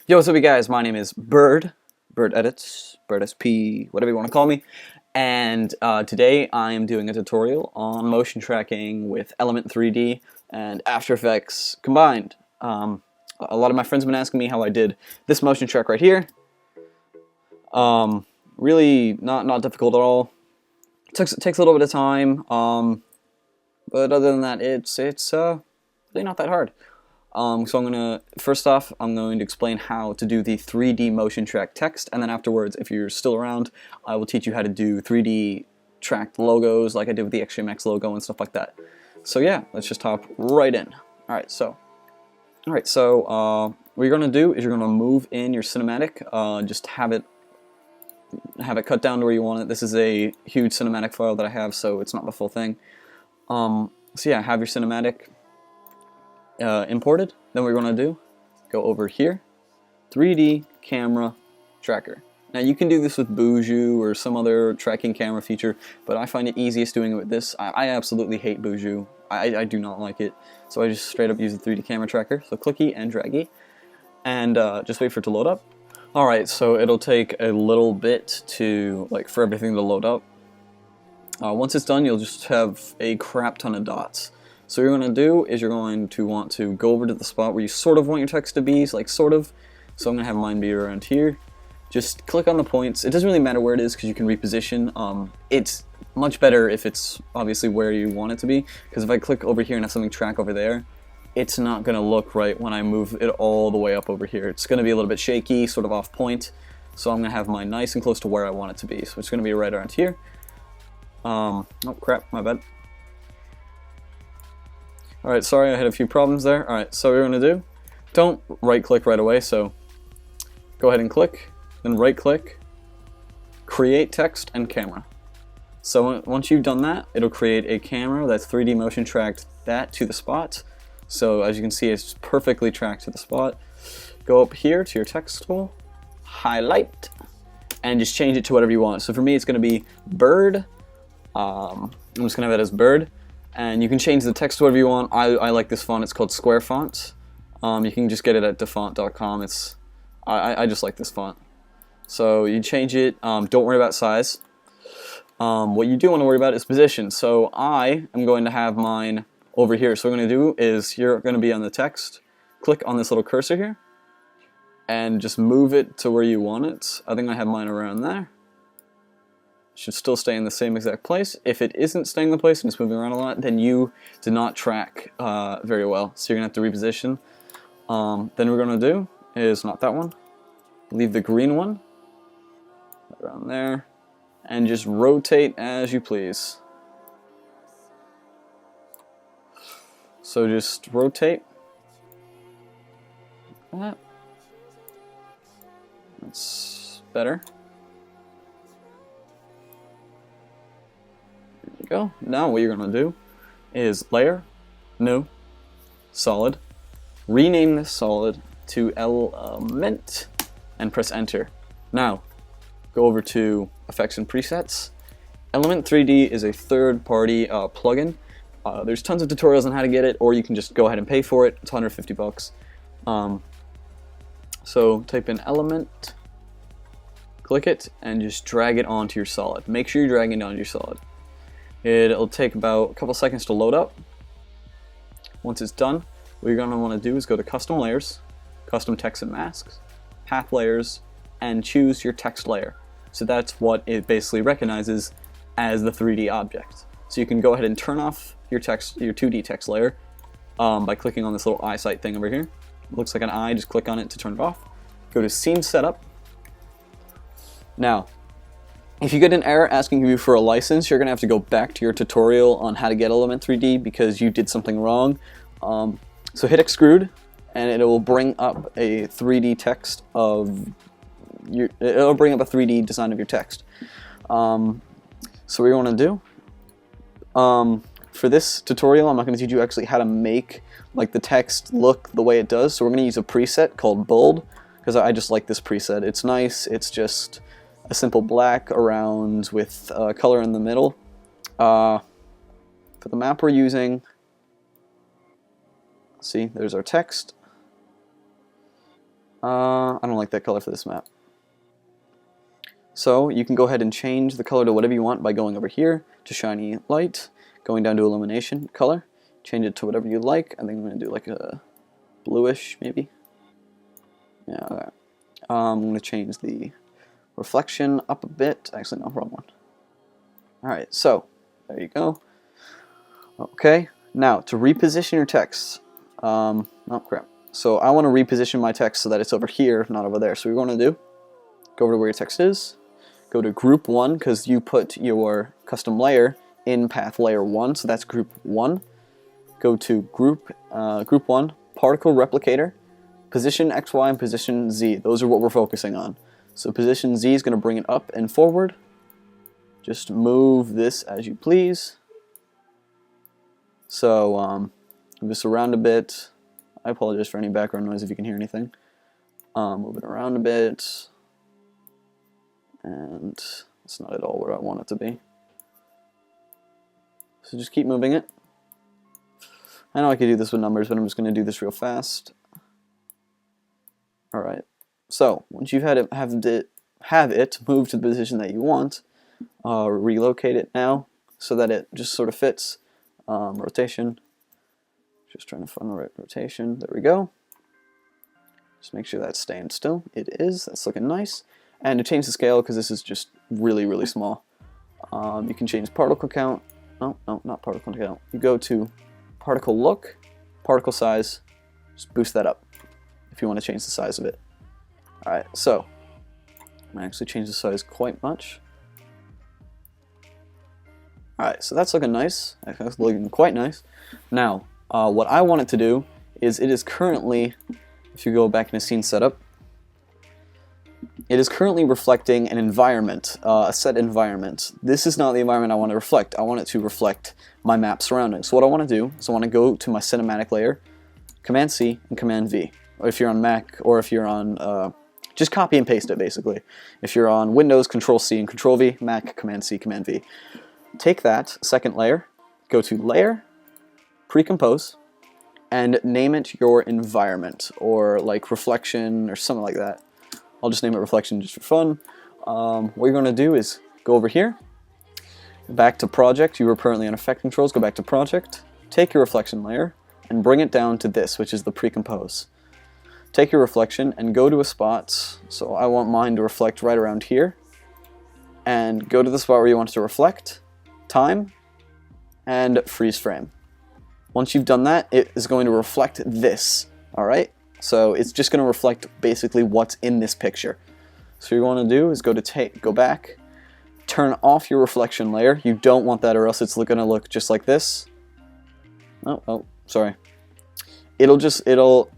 Yo, what's up, you guys? My name is Burd, Burd Edits, Burd SP, whatever you want to call me. And today I am doing a tutorial on motion tracking with Element 3D and After Effects combined. A lot of my friends have been asking me how I did this motion track right here. Really not difficult at all. It takes a little bit of time, but other than that, it's really not that hard. So first off, I'm going to explain how to do the 3D motion track text, and then afterwards, if you're still around, I will teach you how to do 3D tracked logos like I did with the XGMX logo and stuff like that. So yeah, let's just hop right in. Alright, so what you're going to do is you're going to move in your cinematic, just have it cut down to where you want it. This is a huge cinematic file that I have, so it's not the full thing. So yeah, have your cinematic imported. Then what we're going to do, go over here, 3D camera tracker. Now you can do this with Buju or some other tracking camera feature, but I find it easiest doing it with this. I absolutely hate Buju. I do not like it, so I just straight up use the 3D camera tracker. So clicky and draggy, and just wait for it to load up. Alright, so it'll take a little bit for everything to load up. Once it's done, you'll just have a crap ton of dots. So what you're going to do is you're going to want to go over to the spot where you sort of want your text to be, like sort of. So I'm going to have mine be around here. Just click on the points. It doesn't really matter where it is because you can reposition. It's much better if it's obviously where you want it to be, because if I click over here and have something track over there, it's not going to look right when I move it all the way up over here. It's going to be a little bit shaky, sort of off point. So I'm going to have mine nice and close to where I want it to be. So it's going to be right around here. Oh crap, my bad. Alright, sorry, I had a few problems there. Alright, so what we're going to do, don't right click right away, so go ahead and click, then right click, create text and camera. So once you've done that, it'll create a camera that's 3D motion tracked that to the spot. So as you can see, it's perfectly tracked to the spot. Go up here to your text tool, highlight, and just change it to whatever you want. So for me, it's going to be Burd. I'm just going to have it as Burd. And you can change the text to whatever you want. I like this font. It's called Square Font. You can just get it at defont.com. I just like this font. So you change it. Don't worry about size. What you do want to worry about is position. So I am going to have mine over here. So what I'm going to do is you're going to be on the text. Click on this little cursor here. And just move it to where you want it. I think I have mine around there. Should still stay in the same exact place. If it isn't staying in the place and it's moving around a lot, then you did not track very well. So you're going to have to reposition. Then what we're going to do is not that one. Leave the green one around there. And just rotate as you please. So just rotate. Like that. That's better. Go. Now what you're going to do is layer, new, solid, rename this solid to element, and press enter. Now go over to effects and presets. Element 3D is a third-party plugin. There's tons of tutorials on how to get it, or you can just go ahead and pay for it. It's 150 bucks. So type in element, click it, and just drag it onto your solid. Make sure you're dragging it onto your solid. It'll take about a couple seconds to load up. Once it's done, what you're going to want to do is go to Custom Layers, Custom Text and Masks, Path Layers, and choose your text layer. So that's what it basically recognizes as the 3D object. So you can go ahead and turn off your 2D text layer by clicking on this little eyesight thing over here. It looks like an eye, just click on it to turn it off. Go to Scene Setup. Now, if you get an error asking you for a license, you're going to have to go back to your tutorial on how to get Element 3D because you did something wrong. So hit extrude, and it will bring up a 3D text of it'll bring up a 3D design of your text. So what you want to do, for this tutorial, I'm not going to teach you actually how to make like the text look the way it does. So we're going to use a preset called Bold because I just like this preset. It's nice. It's just a simple black around with color in the middle. For the map we're using, see, there's our text. I don't like that color for this map. So you can go ahead and change the color to whatever you want by going over here to shiny light, going down to illumination color, change it to whatever you like. I think I'm going to do like a bluish maybe. Yeah, okay. I'm going to change the reflection up a bit. Actually, no, wrong one. Alright, so there you go. Okay, now to reposition your text. Oh crap. So I want to reposition my text so that it's over here, not over there. So what we're going to do, go over to where your text is, go to group 1 because you put your custom layer in path layer 1, so that's group 1. Go to group 1, particle replicator, position X, Y, and position Z. Those are what we're focusing on. So position Z is going to bring it up and forward. Just move this as you please. So move this around a bit. I apologize for any background noise if you can hear anything. Move it around a bit. And it's not at all where I want it to be. So just keep moving it. I know I could do this with numbers, but I'm just going to do this real fast. Alright, so once you've had it, have it move to the position that you want, relocate it now so that it just sort of fits. Rotation. Just trying to find the right rotation. There we go. Just make sure that's staying still. It is. That's looking nice. And to change the scale, because this is just really, really small, you can change particle count. No, not particle count. You go to particle look, particle size, just boost that up if you want to change the size of it. Alright, so I'm going to actually change the size quite much. Alright, so that's looking nice. That's looking quite nice. Now, what I want it to do is it is currently, if you go back into scene setup, it is currently reflecting an environment, a set environment. This is not the environment I want to reflect. I want it to reflect my map surroundings. So what I want to do is I want to go to my cinematic layer, Command C and Command V. Or if you're on Mac, or if you're on, just copy and paste it basically. If you're on Windows, Control C and Control V, Mac, Command C, Command V. Take that second layer, go to Layer, Pre-Compose, and name it your environment, or like reflection, or something like that. I'll just name it reflection just for fun. What you're going to do is go over here, back to project. You were currently on effect controls, go back to project, take your reflection layer, and bring it down to this, which is the pre-compose. Take your reflection and go to a spot, so I want mine to reflect right around here, and go to the spot where you want it to reflect, time, and freeze frame. Once you've done that, it is going to reflect this, alright? So it's just going to reflect basically what's in this picture. So what you want to do is go back, turn off your reflection layer. You don't want that, or else it's going to look just like this. Oh, sorry. It'll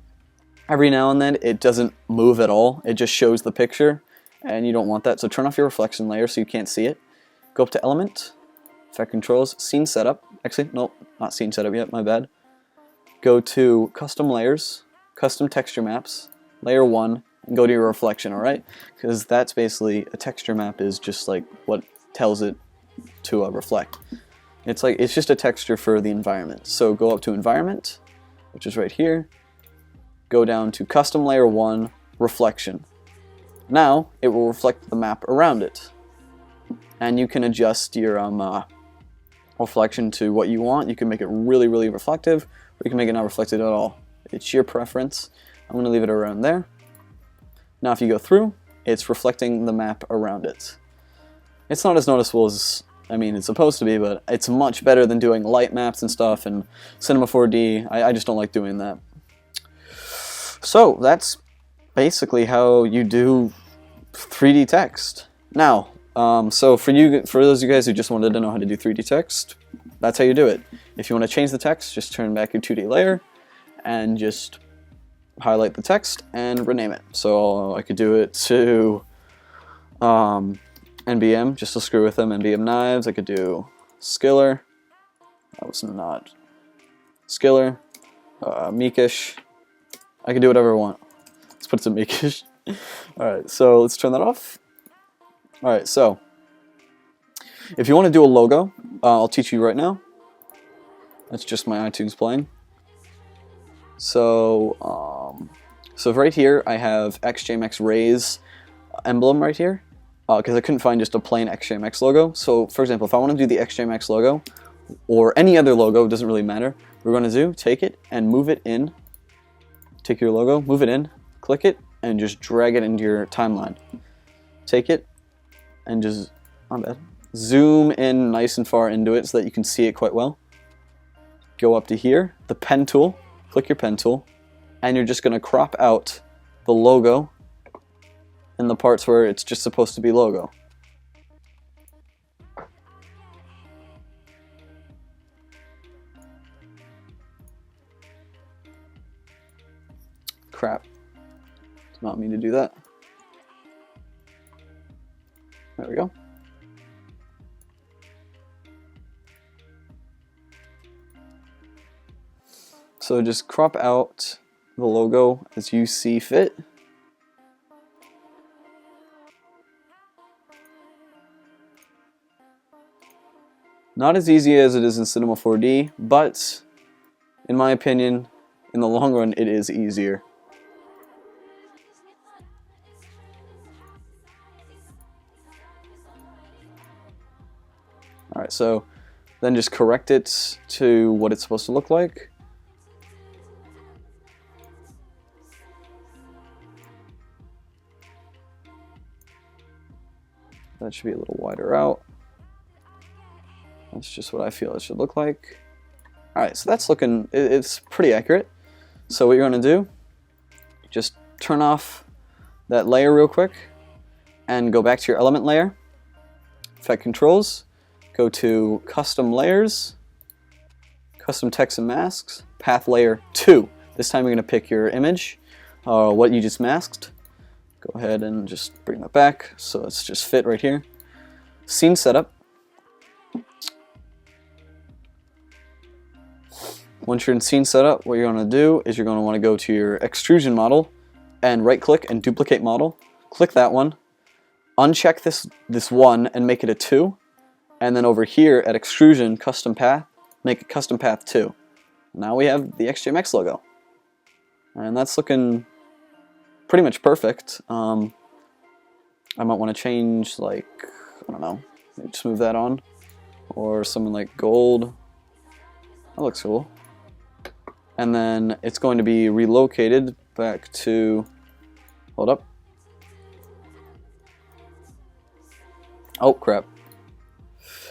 every now and then it doesn't move at all. It just shows the picture, and you don't want that. So turn off your reflection layer so you can't see it. Go up to Element, Effect Controls, Scene Setup. Actually, nope, not Scene Setup yet. My bad. Go to Custom Layers. Custom texture maps, layer 1, and go to your reflection, alright? Because that's basically, a texture map is just like what tells it to reflect. It's just a texture for the environment. So go up to environment, which is right here, go down to custom layer 1, reflection. Now, it will reflect the map around it. And you can adjust your reflection to what you want. You can make it really, really reflective, or you can make it not reflective at all. It's your preference. I'm going to leave it around there. Now if you go through, it's reflecting the map around it. It's not as noticeable as, it's supposed to be, but it's much better than doing light maps and stuff and Cinema 4D. I just don't like doing that. So that's basically how you do 3D text. Now, so for those of you guys who just wanted to know how to do 3D text, that's how you do it. If you want to change the text, just turn back your 2D layer, and just highlight the text and rename it. So I could do it to NBM, just to screw with them, NBM knives. I could do Skiller. That was not Skiller. Meekish. I can do whatever I want. Let's put it to Meekish. Alright, so let's turn that off. Alright, so if you want to do a logo, I'll teach you right now. That's just my iTunes playing. So, So right here I have XJMX Rays emblem right here, because I couldn't find just a plain XJMX logo. So for example, if I want to do the XJMX logo, or any other logo, doesn't really matter, we're going to do, take it and move it in, take your logo, move it in, click it, and just drag it into your timeline. Take it, and just, zoom in nice and far into it so that you can see it quite well. Go up to here, the pen tool, click your pen tool, and you're just going to crop out the logo in the parts where it's just supposed to be logo. Crap. It's not me to do that. There we go. So just crop out the logo as you see fit. Not as easy as it is in Cinema 4D, but in my opinion, in the long run, it is easier. Alright, so then just correct it to what it's supposed to look like. That should be a little wider out. That's just what I feel it should look like. Alright, so that's looking, it's pretty accurate. So what you're going to do, just turn off that layer real quick and go back to your element layer, effect controls, go to custom layers, custom text and masks, path layer 2. This time you're going to pick your image, what you just masked. Go ahead and just bring that back so it's just fit right here. Scene setup. Once you're in scene setup, what you're going to do is you're going to want to go to your extrusion model and right click and duplicate model. Click that one. Uncheck this one and make it a 2. And then over here at extrusion custom path, make it custom path 2. Now we have the XJMX logo. And that's looking pretty much perfect. I might want to change, like, I don't know, maybe just move that on, or something like gold. That looks cool. And then it's going to be relocated back to, hold up. Oh crap.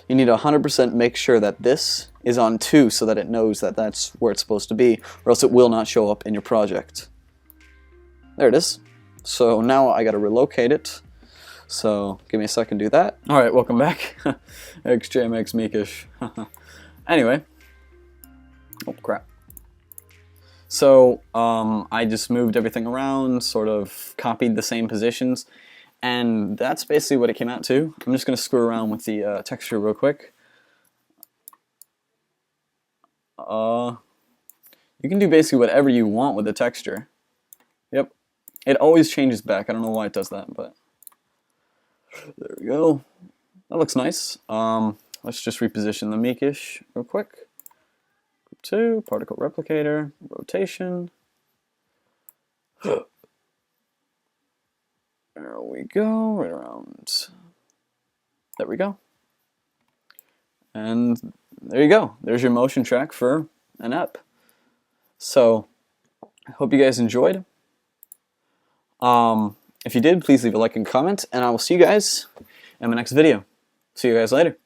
You need to 100% make sure that this is on 2 so that it knows that that's where it's supposed to be, or else it will not show up in your project. There it is. So now I gotta relocate it. So give me a second to do that. Alright, welcome back. XJMX Meekish. Anyway. Oh crap. So I just moved everything around, sort of copied the same positions, and that's basically what it came out to. I'm just gonna screw around with the texture real quick. You can do basically whatever you want with the texture. Yep. It always changes back. I don't know why it does that, but there we go. That looks nice. Let's just reposition the Meekish real quick. Group 2, particle replicator, rotation. There we go, right around. There we go. And there you go. There's your motion track for an app. So, I hope you guys enjoyed. If you did, please leave a like and comment, and I will see you guys in my next video. See you guys later.